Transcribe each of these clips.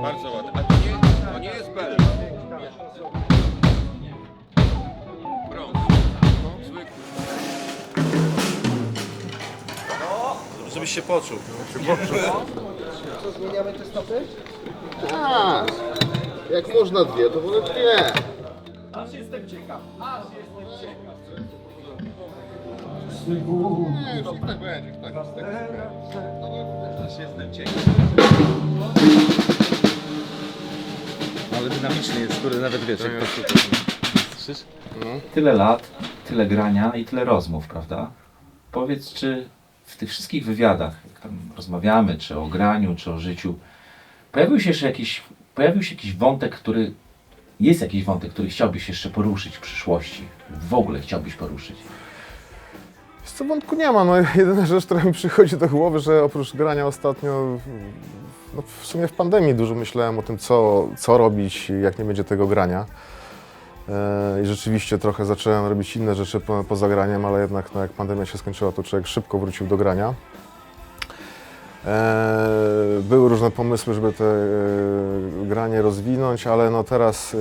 Bardzo ładnie. A to nie jest bel. Brąz. Zwykły. Żebyś się poczuł. Co, zmieniamy te stopy? Tak. Jak można dwie, to wolę dwie. Nie, już tak będzie, tak. Ale dynamiczny jest, który nawet wiesz, jak to słyszysz? Tyle lat, tyle grania i tyle rozmów, prawda? Powiedz, czy w tych wszystkich wywiadach, jak tam rozmawiamy, czy o graniu, czy o życiu, pojawił się jakiś wątek, jest jakiś wątek, który chciałbyś jeszcze poruszyć w przyszłości? W ogóle chciałbyś poruszyć? Wiesz co, wątku nie ma. No, jedyna rzecz, która mi przychodzi do głowy, że oprócz grania ostatnio, no w sumie w pandemii dużo myślałem o tym, co robić, jak nie będzie tego grania. I rzeczywiście trochę zacząłem robić inne rzeczy poza graniem, ale jednak no, jak pandemia się skończyła, to człowiek szybko wrócił do grania. Były różne pomysły, żeby to granie rozwinąć, ale no teraz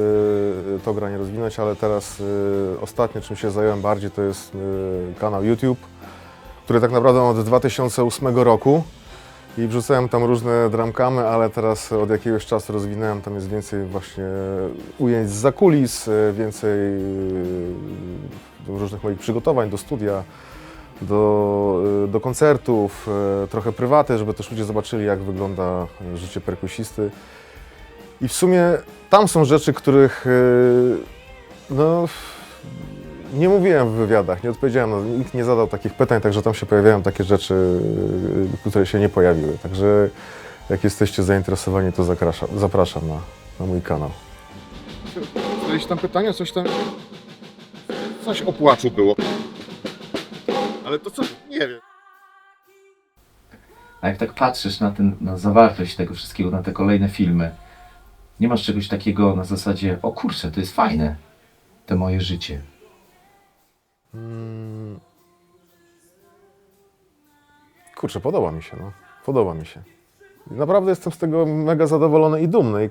ostatnio czym się zająłem bardziej, to jest kanał YouTube, który tak naprawdę mam od 2008 roku i wrzucałem tam różne dramkamy, ale teraz od jakiegoś czasu rozwinąłem, tam jest więcej właśnie ujęć zza kulis, więcej różnych moich przygotowań do studia, do koncertów, trochę prywaty, żeby też ludzie zobaczyli, jak wygląda życie perkusisty. I w sumie tam są rzeczy, których no, nie mówiłem w wywiadach, nie odpowiedziałem, no, nikt nie zadał takich pytań, także tam się pojawiają takie rzeczy, które się nie pojawiły. Także jak jesteście zainteresowani, to zapraszam na mój kanał. Jakieś tam pytania, coś o płaczu było. Ale to co? Nie wiem. A jak tak patrzysz na zawartość tego wszystkiego, na te kolejne filmy, nie masz czegoś takiego na zasadzie, o kurczę, to jest fajne, to moje życie. Kurczę, podoba mi się, no. Podoba mi się. I naprawdę jestem z tego mega zadowolony i dumny.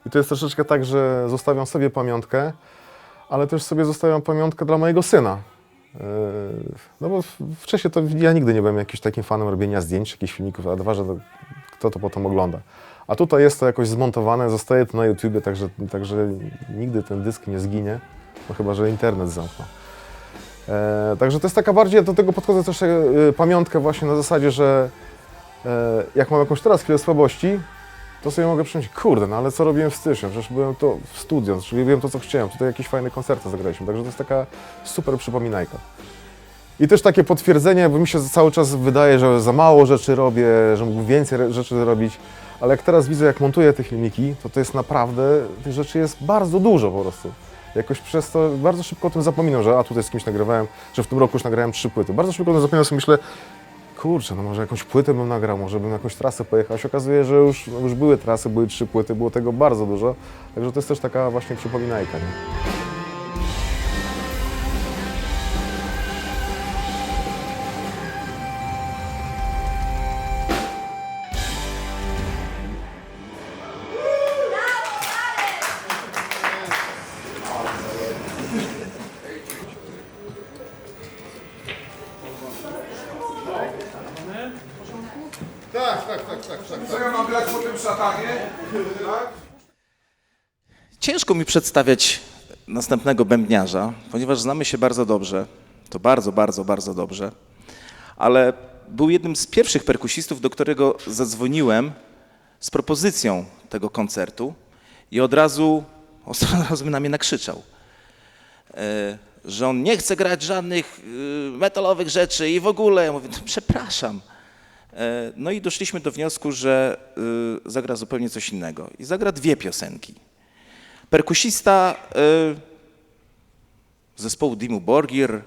I to jest troszeczkę tak, że zostawiam sobie pamiątkę, ale też sobie zostawiam pamiątkę dla mojego syna. No bo wcześniej to ja nigdy nie byłem jakimś takim fanem robienia zdjęć, jakichś filmików, a dwa, że kto to potem ogląda. A tutaj jest to jakoś zmontowane, zostaje to na YouTubie, także nigdy ten dysk nie zginie, no chyba że internet zamkną. Także to jest taka bardziej, do tego podchodzę też pamiątkę właśnie na zasadzie, że jak mam jakąś teraz chwilę słabości, to sobie mogę przyjąć, kurde, no ale co robiłem w styczniu, przecież byłem to w studio, czyli robiłem to, co chciałem, tutaj jakieś fajne koncerty zagraliśmy, także to jest taka super przypominajka. I też takie potwierdzenie, bo mi się cały czas wydaje, że za mało rzeczy robię, że mógłbym więcej rzeczy zrobić, ale jak teraz widzę, jak montuję te filmiki, to jest naprawdę, tych rzeczy jest bardzo dużo po prostu. Jakoś przez to bardzo szybko o tym zapominam, że tutaj z kimś nagrywałem, że w tym roku już nagrałem 3 płyty. Bardzo szybko o tym zapominam, sobie myślę, kurczę, no może jakąś płytę bym nagrał, może bym jakąś trasę pojechał. A się okazuje, że już były trasy, były 3 płyty, było tego bardzo dużo. Także to jest też taka właśnie przypominajka. Nie? Co ja mam grać po tym szatanie? Tak? Ciężko mi przedstawiać następnego bębniarza, ponieważ znamy się bardzo dobrze. To bardzo, bardzo, bardzo dobrze. Ale był jednym z pierwszych perkusistów, do którego zadzwoniłem z propozycją tego koncertu i od razu by na mnie nakrzyczał, że on nie chce grać żadnych metalowych rzeczy i w ogóle. Ja mówię, no, przepraszam. No i doszliśmy do wniosku, że zagra zupełnie coś innego. I zagra 2 piosenki. Perkusista zespołu Dimmu Borgir,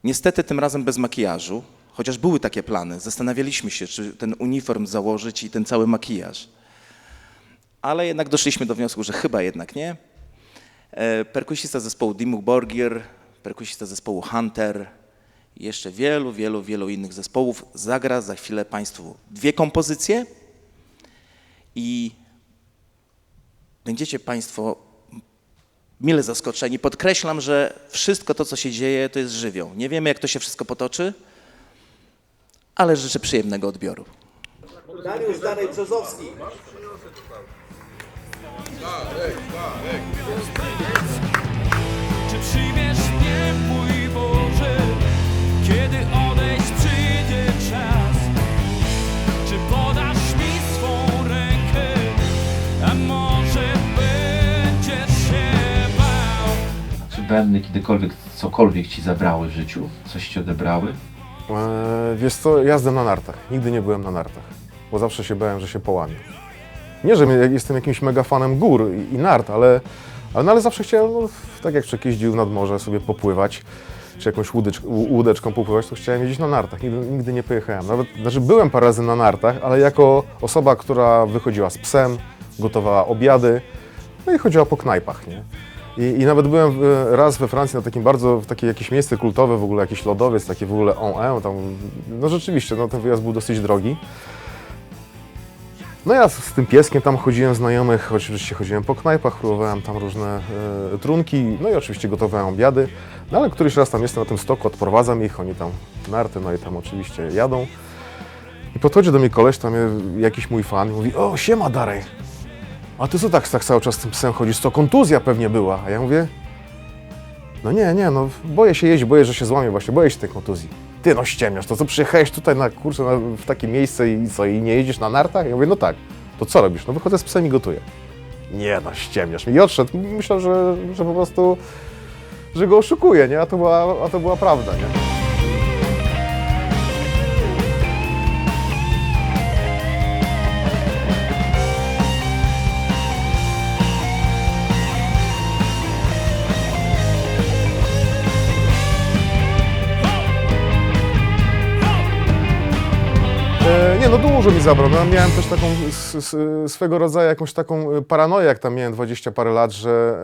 niestety tym razem bez makijażu, chociaż były takie plany. Zastanawialiśmy się, czy ten uniform założyć i ten cały makijaż. Ale jednak doszliśmy do wniosku, że chyba jednak nie. Perkusista zespołu Dimmu Borgir, perkusista zespołu Hunter i jeszcze wielu, wielu, wielu innych zespołów. Zagra za chwilę Państwu 2 kompozycje i będziecie Państwo mile zaskoczeni. Podkreślam, że wszystko to, co się dzieje, to jest żywioł. Nie wiemy, jak to się wszystko potoczy, ale życzę przyjemnego odbioru. Dariusz Danej-Brzozowski. Czy przyjmiesz mnie, mój Boże, kiedy odejść przyjdzie czas? Czy podasz mi swą rękę, a może będziesz się bał? Czy bębny kiedykolwiek cokolwiek ci zabrały w życiu? Coś ci odebrały? Wiesz co, jazdę na nartach. Nigdy nie byłem na nartach, bo zawsze się bałem, że się połamię. Nie, że jestem jakimś mega fanem gór i nart, ale zawsze chciałem, no, tak jak człowiek jeździł nad morze sobie popływać, czy jakąś łódeczką popływać, to chciałem jeździć na nartach. Nigdy nie pojechałem. Znaczy byłem parę razy na nartach, ale jako osoba, która wychodziła z psem, gotowała obiady, no i chodziła po knajpach, nie? I nawet byłem raz we Francji na takim w takie jakieś miejsce kultowe, w ogóle jakiś lodowiec, takie w ogóle tam, no rzeczywiście, no ten wyjazd był dosyć drogi. No ja z tym pieskiem tam chodziłem znajomych, oczywiście chodziłem po knajpach, próbowałem tam różne trunki, no i oczywiście gotowałem obiady, no ale któryś raz tam jestem na tym stoku, odprowadzam ich, oni tam narty, no i tam oczywiście jadą. I podchodzi do mnie koleś, tam jakiś mój fan, mówi: o, siema Darej, a ty co tak cały czas z tym psem chodzisz, co kontuzja pewnie była? A ja mówię: no nie, no boję się jeździć, boję, że się złamię właśnie, boję się tej kontuzji. Ty no ściemniasz, to co przyjechałeś tutaj w takie miejsce i co, i nie jeździsz na nartach? Ja mówię: no tak. To co robisz? No wychodzę z psem i gotuję. Nie no, ściemniasz mi. I odszedł. Myślę, że po prostu, że go oszukuję, nie? A to była prawda, nie? Nie, no dużo mi zabrał. No, miałem też taką swego rodzaju jakąś taką paranoję, jak tam miałem 20 parę lat, że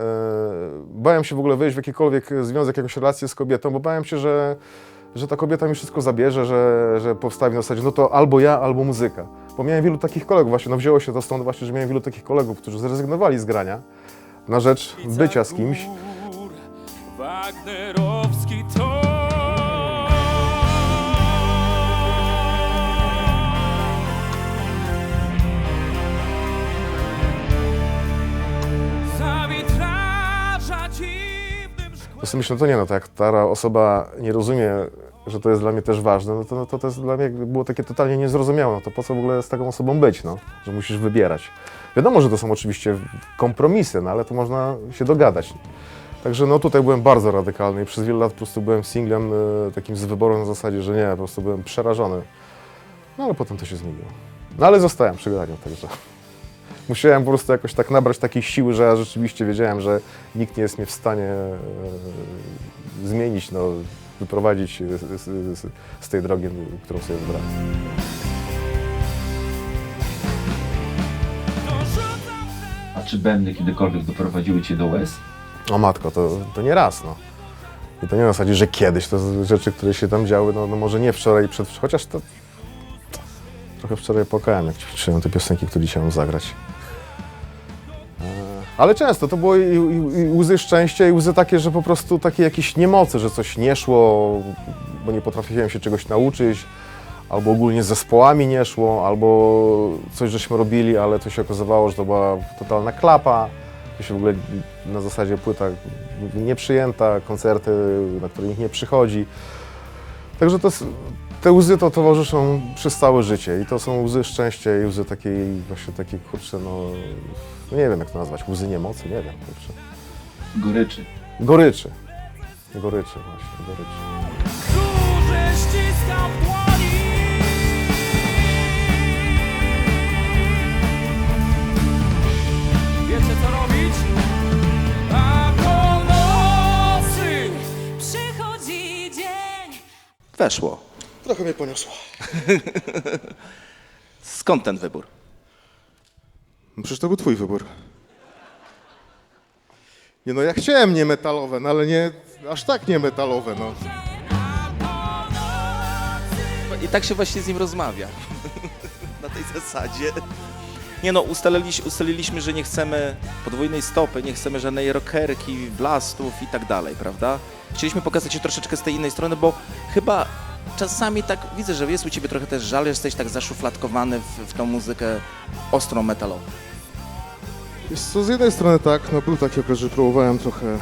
bałem się w ogóle wejść w jakikolwiek związek, jakąś relację z kobietą, bo bałem się, że ta kobieta mi wszystko zabierze, że postawi na zasadzie, no to albo ja, albo muzyka. Bo miałem wielu takich kolegów właśnie, no wzięło się to stąd właśnie, że miałem wielu takich kolegów, którzy zrezygnowali z grania na rzecz bycia z kimś. Wagnerowski to za witraża dziwnym szkłem. To sobie myślę, to nie, no to jak ta osoba nie rozumie, że to jest dla mnie też ważne, no to jest dla mnie było takie totalnie niezrozumiałe, no to po co w ogóle z taką osobą być, no, że musisz wybierać. Wiadomo, że to są oczywiście kompromisy, no ale to można się dogadać. Także no tutaj byłem bardzo radykalny i przez wiele lat po prostu byłem singlem takim z wyboru na zasadzie, że nie, po prostu byłem przerażony. No ale potem to się zmieniło. No ale zostałem przy graniu, także musiałem po prostu jakoś tak nabrać takiej siły, że ja rzeczywiście wiedziałem, że nikt nie jest mnie w stanie zmienić, no, wyprowadzić z tej drogi, którą sobie wybrałem. A czy bębny kiedykolwiek doprowadziły cię do łez? O matko, to nie raz, no. I to nie na zasadzie, że kiedyś, to są rzeczy, które się tam działy, no może nie wczoraj, chociaż to trochę wczoraj płakałem, jak ćwiczyłem te piosenki, które dzisiaj mam zagrać. Ale często to było i łzy szczęścia, i łzy takie, że po prostu takie jakieś niemocy, że coś nie szło, bo nie potrafiłem się czegoś nauczyć, albo ogólnie z zespołami nie szło, albo coś żeśmy robili, ale to się okazywało, że to była totalna klapa, to się w ogóle na zasadzie płyta nieprzyjęta, koncerty, na które nikt nie przychodzi. Także te łzy to towarzyszą przez całe życie i to są łzy szczęścia i łzy takiej właśnie takiej, kurczę, no nie wiem jak to nazwać, łzy niemocy, nie wiem, kurczę. Goryczy. Goryczy właśnie, goryczy. Którzy ściskam w dłoni. Wiecie co robić? A po nocy przychodzi dzień. Weszło. Trochę mnie poniosło. Skąd ten wybór? No przecież to był twój wybór. Nie no, ja chciałem nie metalowe, no ale nie aż tak nie metalowe, no. A po I tak się właśnie z nim rozmawia. Na tej zasadzie. Nie no, ustaliliśmy, że nie chcemy podwójnej stopy, nie chcemy żadnej rockerki, blastów i tak dalej, prawda? Chcieliśmy pokazać się troszeczkę z tej innej strony, bo chyba czasami tak widzę, że jest u ciebie trochę też żal, że jesteś tak zaszufladkowany w tą muzykę ostrą metalową. Wiesz co, z jednej strony tak, no był taki okres, że próbowałem trochę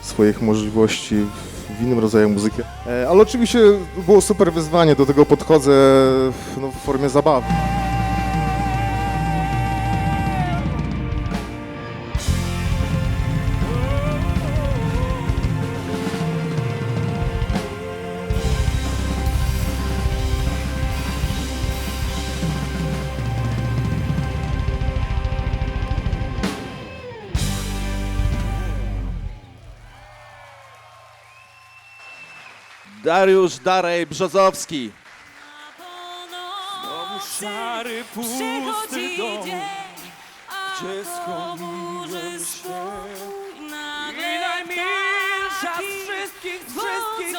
swoich możliwości w innym rodzaju muzyki. Ale oczywiście było super wyzwanie, do tego podchodzę w formie zabawy. Dariusz Darej Brzozowski. Szary, pusty dom, gdzie schroniłem się. I najmilsza z wszystkich chwil,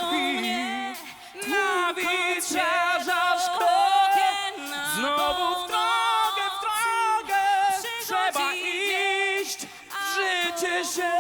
na wieczerza szkołę, znowu w drogę, trzeba iść, w życie się